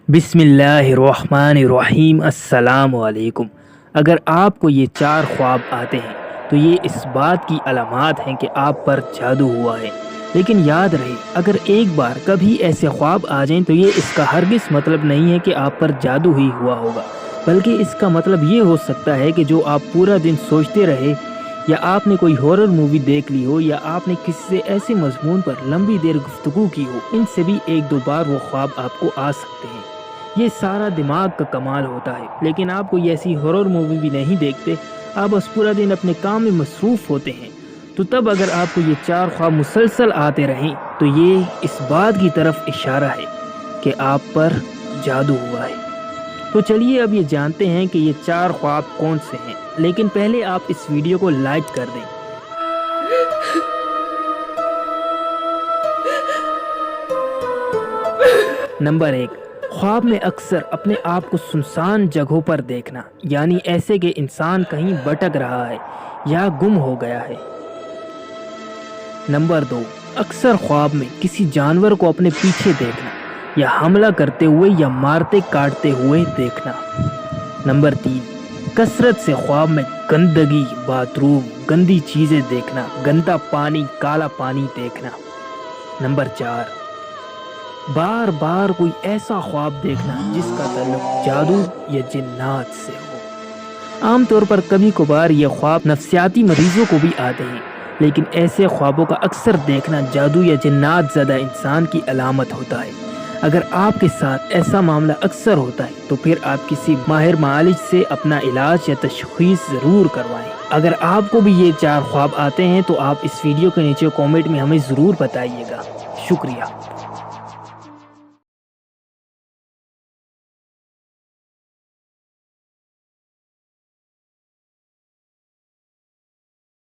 بسم اللہ الرحمن الرحیم۔ السلام علیکم۔ اگر آپ کو یہ 4 خواب آتے ہیں تو یہ اس بات کی علامات ہیں کہ آپ پر جادو ہوا ہے۔ لیکن یاد رہے، اگر ایک بار کبھی ایسے خواب آ جائیں تو یہ اس کا ہرگز مطلب نہیں ہے کہ آپ پر جادو ہی ہوا ہوگا، بلکہ اس کا مطلب یہ ہو سکتا ہے کہ جو آپ پورا دن سوچتے رہے، یا آپ نے کوئی ہارر مووی دیکھ لی ہو، یا آپ نے کسی سے ایسے مضمون پر لمبی دیر گفتگو کی ہو، ان سے بھی 1-2 بار وہ خواب آپ کو آ سکتے ہیں۔ یہ سارا دماغ کا کمال ہوتا ہے، لیکن آپ کوئی ایسی ہارر مووی بھی نہیں دیکھتے، آپ بس پورا دن اپنے کام میں مصروف ہوتے ہیں۔ تو تب اگر آپ کو یہ 4 خواب مسلسل آتے رہیں تو یہ اس بات کی طرف اشارہ ہے کہ آپ پر جادو ہوا ہے۔ تو چلیے اب یہ جانتے ہیں کہ یہ 4 خواب کون سے ہیں، لیکن پہلے آپ اس ویڈیو کو لائک کر دیں۔ نمبر 1، خواب میں اکثر اپنے آپ کو سنسان جگہوں پر دیکھنا، یعنی ایسے کہ انسان کہیں بھٹک رہا ہے یا گم ہو گیا ہے۔ نمبر 2، اکثر خواب میں کسی جانور کو اپنے پیچھے دیکھنا، یا حملہ کرتے ہوئے یا مارتے کاٹتے ہوئے دیکھنا۔ نمبر 3، کثرت سے خواب میں گندگی، باتھ روم، گندی چیزیں دیکھنا، گندا پانی، کالا پانی دیکھنا۔ نمبر 4، بار بار کوئی ایسا خواب دیکھنا جس کا تعلق جادو یا جنات سے ہو۔ عام طور پر کبھی کبھار یہ خواب نفسیاتی مریضوں کو بھی آتے ہیں، لیکن ایسے خوابوں کا اکثر دیکھنا جادو یا جنات زدہ انسان کی علامت ہوتا ہے۔ اگر آپ کے ساتھ ایسا معاملہ اکثر ہوتا ہے تو پھر آپ کسی ماہر معالج سے اپنا علاج یا تشخیص ضرور کروائیں۔ اگر آپ کو بھی یہ 4 خواب آتے ہیں تو آپ اس ویڈیو کے نیچے کامنٹ میں ہمیں ضرور بتائیے گا۔ شکریہ۔